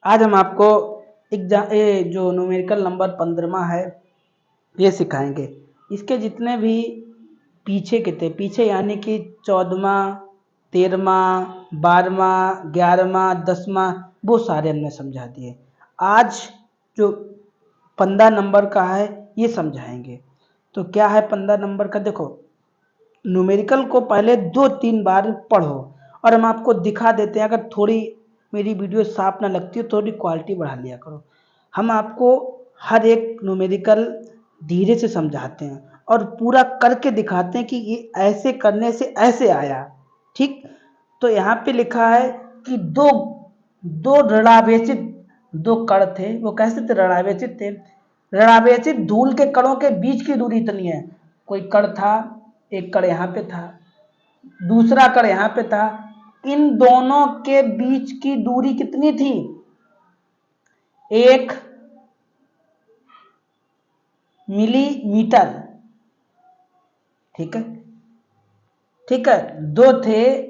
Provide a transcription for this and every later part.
आज हम आपको जो न्यूमेरिकल नंबर 15वां है ये सिखाएंगे। इसके जितने भी पीछे के थे, पीछे यानी कि 14वां, 13वां, 12वां, 11वां, 10वां, वो सारे हमने समझा दिए। आज जो 15 नंबर का है ये समझाएंगे। तो क्या है 15 नंबर का, देखो न्यूमेरिकल को पहले 2-3 बार पढ़ो और हम आपको दिखा देते हैं। अगर थोड़ी मेरी वीडियो साफ ना लगती हो, थोड़ी क्वालिटी बढ़ा लिया करो। हम आपको हर एक न्यूमेरिकल धीरे से समझाते हैं और पूरा करके दिखाते हैं कि ये ऐसे करने से ऐसे आया। ठीक, तो यहाँ पे लिखा है कि दो दो ऋणावेशित दो कण थे। वो कैसे थे? ऋणावेशित थे। ऋणावेशित धूल के कणों के बीच की दूरी इतनी है। कोई कण था, एक कण यहाँ पे था, दूसरा कण यहाँ पे था। इन दोनों के बीच की दूरी कितनी थी? 1 मिलीमीटर। ठीक है, ठीक है, दो थे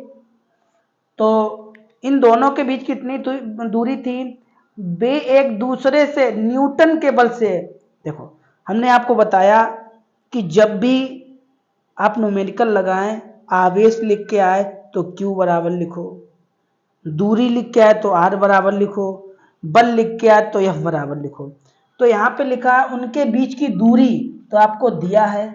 तो इन दोनों के बीच कितनी दूरी थी? वे एक दूसरे से न्यूटन के बल से, देखो हमने आपको बताया कि जब भी आप न्यूमेरिकल लगाएं, आवेश लिख के आए तो Q बराबर लिखो, दूरी लिख के आए तो R बराबर लिखो, बल लिख के आए तो F बराबर लिखो। तो यहाँ पे लिखा है उनके बीच की दूरी, तो आपको दिया है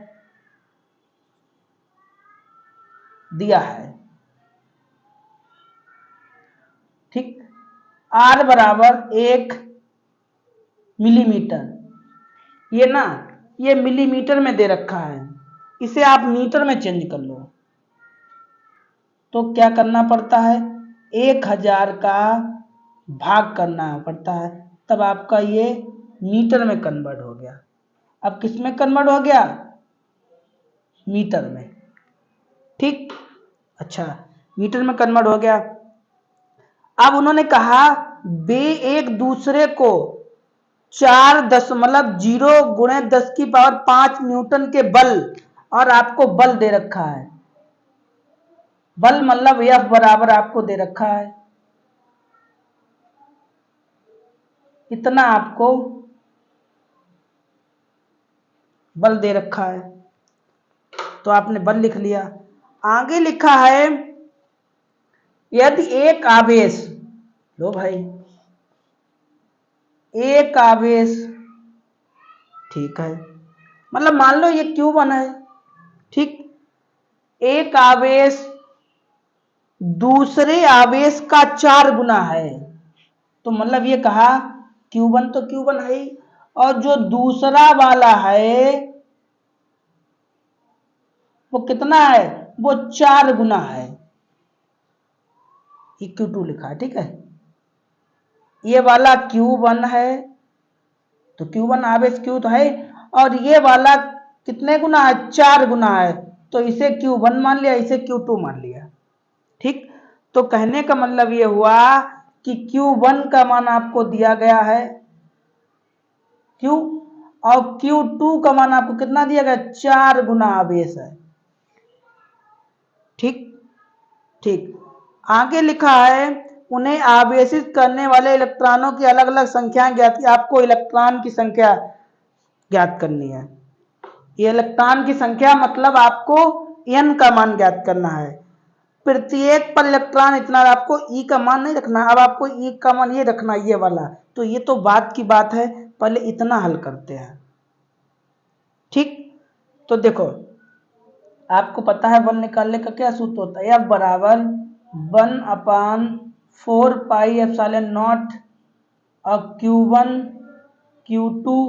ठीक, R बराबर 1 मिलीमीटर। ये ना, ये मिलीमीटर में दे रखा है, इसे आप मीटर में चेंज कर लो। तो क्या करना पड़ता है? 1000 का भाग करना पड़ता है, तब आपका ये मीटर में कन्वर्ट हो गया। अब किस में कन्वर्ट हो गया? मीटर में। ठीक, अच्छा, मीटर में कन्वर्ट हो गया। अब उन्होंने कहा वे एक दूसरे को 4.0 गुणे 10⁵ न्यूटन के बल, और आपको बल दे रखा है, बल मतलब F बराबर आपको दे रखा है, इतना आपको बल दे रखा है। तो आपने बल लिख लिया। आगे लिखा है यदि एक आवेश, लो भाई, एक आवेश, ठीक है, मतलब मान लो ये Q1 है, ठीक, एक आवेश दूसरे आवेश का 4 गुना है, तो मतलब ये कहा Q1 तो Q1 है ही, और जो दूसरा वाला है वो कितना है? वो 4 गुना है। ये Q2 लिखा है, ठीक है, ये वाला Q1 है तो Q1 आवेश Q तो है, और ये वाला कितने गुना है? 4 गुना है, तो इसे Q1 मान लिया, इसे Q2 मान लिया। ठीक, तो कहने का मतलब ये हुआ कि Q1 का मान आपको दिया गया है Q, और Q2 का मान आपको कितना दिया गया? 4 गुना आवेश है। ठीक, ठीक, आगे लिखा है उन्हें आवेशित करने वाले इलेक्ट्रॉनों की अलग अलग संख्याएं ज्ञात की। आपको इलेक्ट्रॉन की संख्या ज्ञात करनी है। ये इलेक्ट्रॉन की संख्या मतलब आपको n का मान ज्ञात करना है। प्रत्येक पर इलेक्ट्रॉन इतना, आपको E का मान नहीं रखना, अब आपको E का मान ये रखना, ये वाला। तो ये तो बात की बात है, पहले इतना हल करते हैं। ठीक, तो देखो आपको पता है बल निकालने का क्या सूत्र होता है? F बराबर 1/4 पाई एप्सिलॉन नॉट और Q1 Q2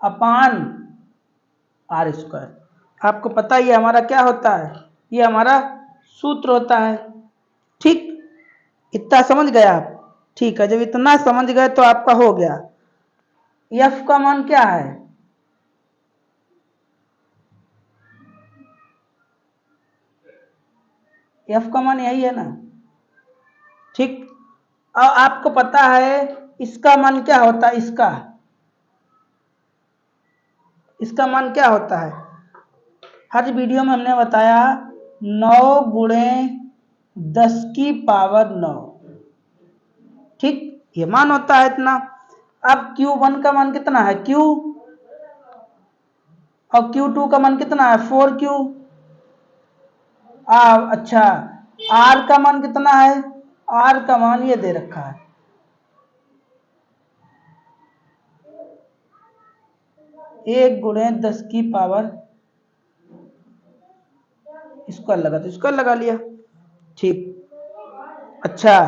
अपान R स्क्वायर। आपको पता है ये हमारा क्या होता है? ये हमारा सूत्र होता है। ठीक, इतना समझ गए आप? ठीक है, जब इतना समझ गए तो आपका हो गया। F का मान क्या है? F का मान यही है ना। ठीक, और आपको पता है इसका मान क्या होता है? इसका मान क्या होता है? हर वीडियो में हमने बताया 9 गुणे 10⁹ 9। ठीक, ये मान होता है इतना। अब Q1 का मान कितना है Q, और Q2 का मान कितना है 4Q। अच्छा, R का मान कितना है, R का मान ये दे रखा है, एक गुणे 10 की पावर स्क्वायर लगा तो स्क्वायर लगा लिया। ठीक, अच्छा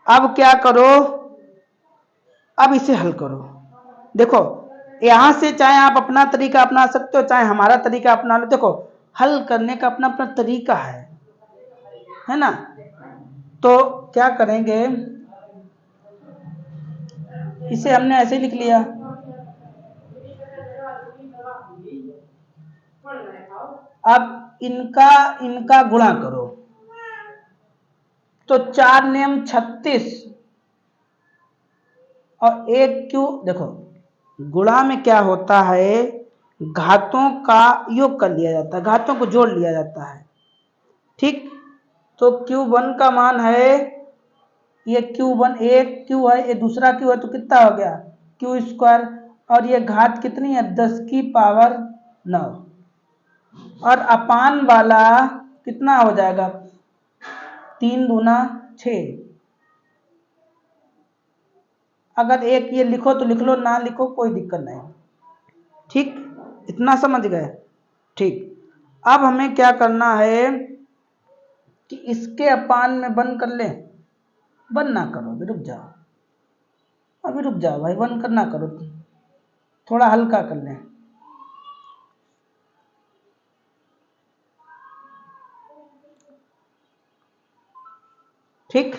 अब क्या करो, अब इसे हल करो। देखो यहां से चाहे आप अपना तरीका अपना सकते हो, चाहे हमारा तरीका अपना लो। देखो हल करने का अपना अपना तरीका है ना। तो क्या करेंगे, इसे हमने ऐसे लिख लिया, अब इनका इनका गुणा करो तो 4 नियम 36 और 1Q। देखो गुणा में क्या होता है, घातों का योग कर लिया जाता है, घातों को जोड़ लिया जाता है। ठीक, तो Q1 का मान है, ये Q1 एक Q है, ये दूसरा Q है, तो कितना हो गया Q स्क्वायर, और ये घात कितनी है 10 की पावर 9, और अपान वाला कितना हो जाएगा 3 दूना 6। अगर एक ये लिखो तो लिख लो, ना लिखो कोई दिक्कत नहीं। ठीक, इतना समझ गए। ठीक, अब हमें क्या करना है कि इसके अपान में बंद कर लें, बंद ना करो अभी, रुक जाओ, अभी रुक जाओ भाई, बंद करना करो, थोड़ा हल्का कर लें। ठीक,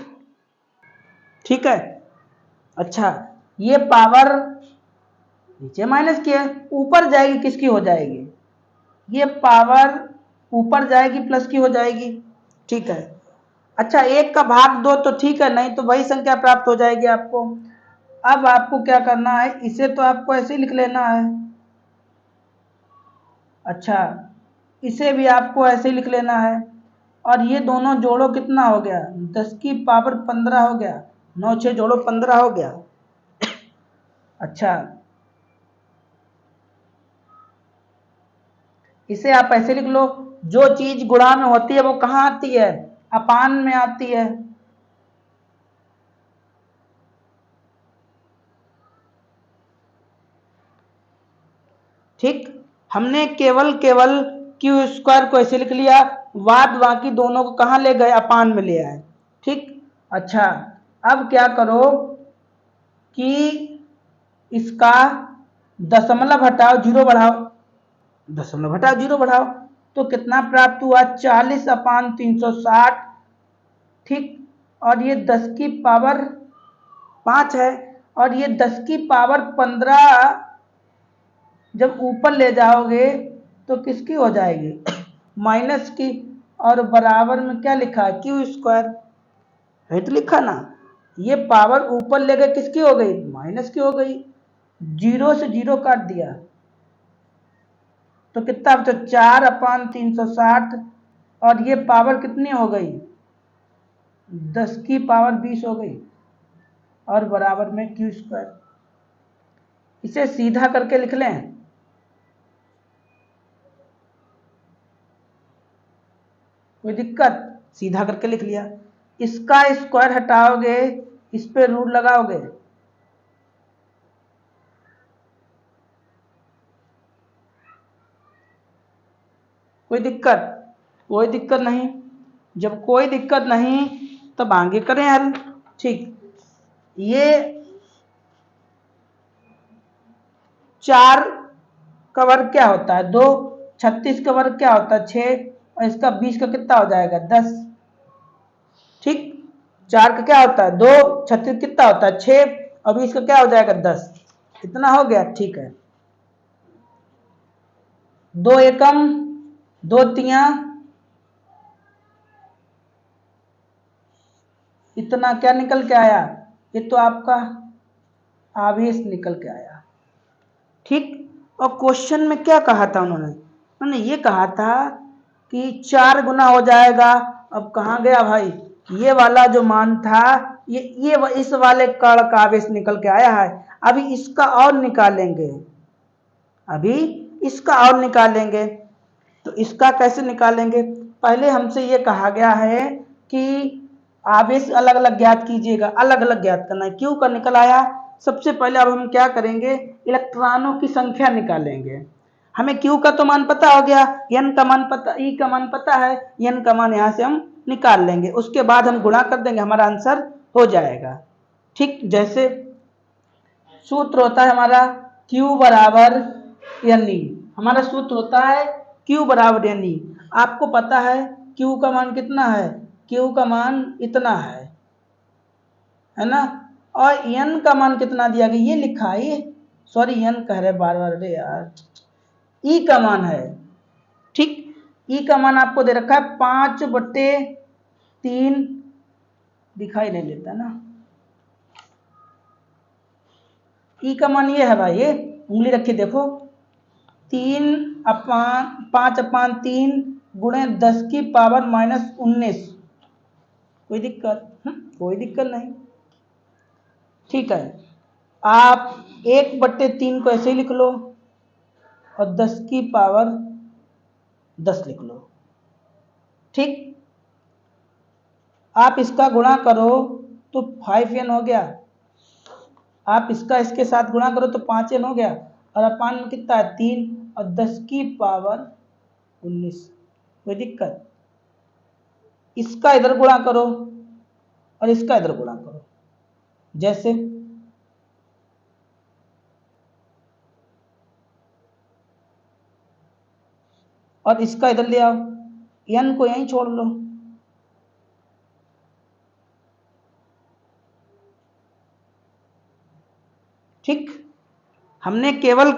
ठीक है। अच्छा, ये पावर नीचे माइनस की है, ऊपर जाएगी किसकी हो जाएगी, ये पावर ऊपर जाएगी प्लस की हो जाएगी। ठीक है, अच्छा एक का भाग दो तो ठीक है, नहीं तो वही संख्या प्राप्त हो जाएगी आपको। अब आपको क्या करना है, इसे तो आपको ऐसे ही लिख लेना है। अच्छा, इसे भी आपको ऐसे ही लिख लेना है, और ये दोनों जोड़ो कितना हो गया 10 की पावर 15 हो गया, 9 6 जोड़ो 15 हो गया। अच्छा, इसे आप ऐसे लिख लो, जो चीज गुणा में होती है वो कहाँ आती है, अपान में आती है। ठीक, हमने केवल केवल क्यू स्क्वायर को ऐसे लिख लिया, बाद बाकी दोनों को कहाँ ले गए, अपान में ले आए। ठीक, अच्छा अब क्या करो कि इसका दशमलव हटाओ, जीरो बढ़ाओ, दशमलव हटाओ जीरो बढ़ाओ, तो कितना प्राप्त हुआ 40/360। ठीक, और ये 10 की पावर 5 है, और ये 10 की पावर 15 जब ऊपर ले जाओगे तो किसकी हो जाएगी माइनस की, और बराबर में क्या लिखा है क्यू स्क्वायर है, तो लिखा ना, ये पावर ऊपर ले गए किसकी हो गई माइनस की हो गई, जीरो से जीरो काट दिया तो कितना बचा 4/360, और ये पावर कितनी हो गई 10 की पावर 20 हो गई, और बराबर में क्यू स्क्वायर। इसे सीधा करके लिख लें, कोई दिक्कत, सीधा करके लिख लिया। इसका स्क्वायर हटाओगे, इस पे रूट लगाओगे, कोई दिक्कत, कोई दिक्कत नहीं। जब कोई दिक्कत नहीं तब आगे करें हल। ठीक, ये 4 का वर्ग क्या होता है 2, 36 का वर्ग क्या होता है 6, और इसका 20 का कितना हो जाएगा 10। ठीक, 4 का क्या होता है 2, 36 कितना होता है 6, और 20 का क्या हो जाएगा 10, कितना हो गया। ठीक है, 2 एकम 2 तिया, इतना क्या निकल के आया, ये तो आपका आवेश निकल के आया। ठीक, और क्वेश्चन में क्या कहा था उन्होंने ये कहा था कि 4 गुना हो जाएगा। अब कहाँ गया भाई, ये वाला जो मान था इस वाले कण का आवेश निकल के आया है। अभी इसका और निकालेंगे, अभी इसका और निकालेंगे। तो इसका कैसे निकालेंगे? पहले हमसे ये कहा गया है कि आवेश अलग अलग ज्ञात कीजिएगा, अलग अलग ज्ञात करना है। क्यू का निकल आया। सबसे पहले अब हम क्या करेंगे, इलेक्ट्रॉनों की संख्या निकालेंगे। हमें क्यू का तो मान पता हो गया, एन का मान पता, ई का मान पता है, एन का मान यहां से हम निकाल लेंगे। उसके बाद हम गुणा कर देंगे, हमारा आंसर हो जाएगा। ठीक, जैसे सूत्र होता है हमारा Q बराबर एन ई, हमारा सूत्र होता है Q बराबर एन ई। आपको पता है Q का मान कितना है, Q का मान इतना है ना, और N का मान कितना दिया गया, ये लिखा है, सॉरी N कह रहे बार बार, अरे यार, E का मान है। ठीक, E का मान आपको दे रखा है 5/3, दिखाई नहीं देता ना, ई का मान ये है भाई, ये उंगली रखी देखो, 5/3 गुणे 10⁻⁻⁹। कोई दिक्कत? कोई दिक्कत नहीं। ठीक है, आप 1/3 को ऐसे ही लिख लो और 10⁻10 लिख लो। ठीक, आप इसका गुणा करो तो 5n हो गया, आप इसका इसके साथ गुणा करो तो 5n हो गया, और अपान में कितना है 3 और 10⁻19। कोई दिक्कत? इसका इधर गुणा करो और इसका इधर गुणा करो, जैसे और इसका इधर ले आओ, n को यहीं छोड़ लो। ठीक, हमने केवल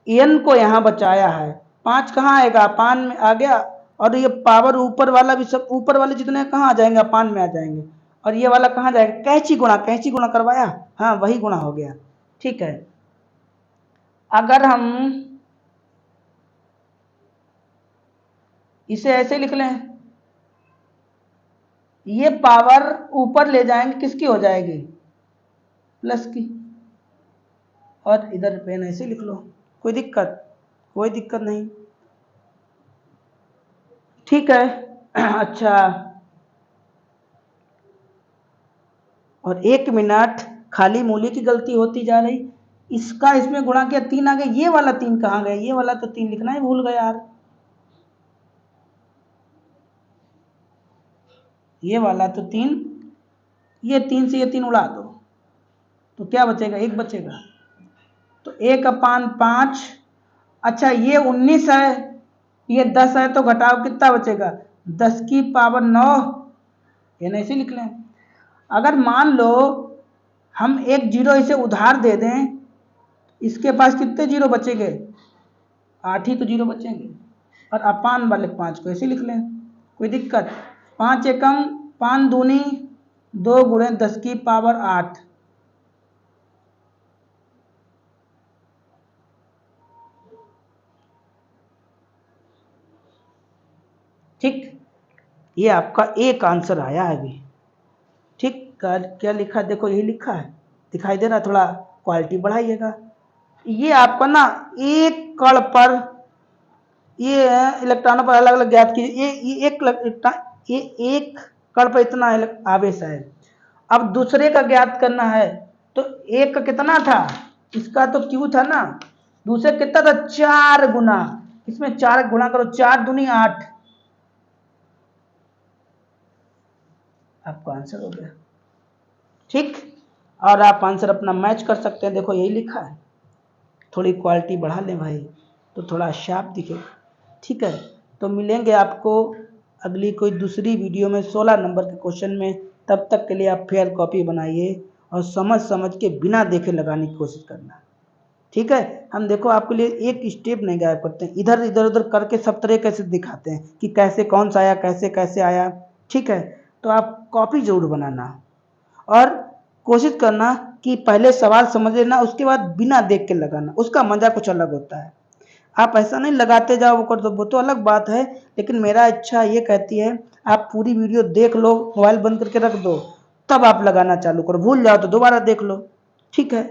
n को यहां बचाया है। 5 कहाँ आएगा, अपान में आ गया, और ये पावर ऊपर वाला भी, सब ऊपर वाले जितने कहाँ आ जाएंगे, अपान में आ जाएंगे, और ये वाला कहाँ जाएगा, कैंची गुणा करवाया, हाँ वही गुणा हो गया। ठीक है, अगर हम इसे ऐसे लिख लें, ये पावर ऊपर ले जाएंगे, किसकी हो जाएगी, प्लस की, और इधर पेन ऐसे लिख लो। कोई दिक्कत? कोई दिक्कत नहीं। ठीक है, अच्छा, और 1 मिनट, खाली मूली की गलती होती जा रही, इसका इसमें गुणा किया 3 आ गया, ये वाला 3 कहाँ गया, ये वाला तो 3 लिखना ही भूल गया यार, ये वाला तो 3, ये 3 से ये 3 उड़ा दो तो क्या बचेगा, 1 बचेगा, तो 1/5। अच्छा, ये 19 है, ये 10 है, तो घटाओ कितना बचेगा, 10⁹9, ये नहीं से लिख लें। अगर मान लो हम एक जीरो इसे उधार दे दें, इसके पास कितने जीरो बचेंगे, 8 ही तो जीरो बचेंगे, और अपान वाले 5 को ऐसे लिख लें। कोई दिक्कत? 5 एकम 5 दूनी 2 गुणे 10⁸8। ठीक, ये आपका एक आंसर आया है अभी। ठीक, क्या लिखा है देखो, यही लिखा है, दिखाई दे रहा, थोड़ा क्वालिटी बढ़ाइएगा। ये आपका ना एक कण पर, ये इलेक्ट्रॉनों पर अलग अलग ज्ञात कीजिए, ये एक कण पर इतना आवेश है। अब दूसरे का ज्ञात करना है, तो एक का कितना था, इसका तो क्यू था ना, दूसरे कितना था, 4 गुना, इसमें 4 गुणा करो, 4 दूनी 8, आपका आंसर हो गया। ठीक, और आप आंसर अपना मैच कर सकते हैं, देखो यही लिखा है, थोड़ी क्वालिटी बढ़ा लें भाई तो थोड़ा शार्प दिखे। ठीक है, तो मिलेंगे आपको अगली कोई दूसरी वीडियो में 16 नंबर के क्वेश्चन में। तब तक के लिए आप फेयर कॉपी बनाइए और समझ के बिना देखे लगाने की कोशिश करना। ठीक है, हम देखो आपके लिए एक स्टेप नहीं गायब करते हैं, इधर उधर करके सब तरह कैसे दिखाते हैं कि कैसे कौन सा आया, कैसे कैसे आया। ठीक है, तो आप कॉपी जरूर बनाना और कोशिश करना कि पहले सवाल समझ लेना, उसके बाद बिना देख के लगाना, उसका मजा कुछ अलग होता है। आप ऐसा नहीं लगाते जाओ, वो कर दो, वो तो अलग बात है, लेकिन मेरा इच्छा ये कहती है आप पूरी वीडियो देख लो, मोबाइल बंद करके रख दो, तब आप लगाना चालू करो। भूल जाओ तो दोबारा देख लो, ठीक है।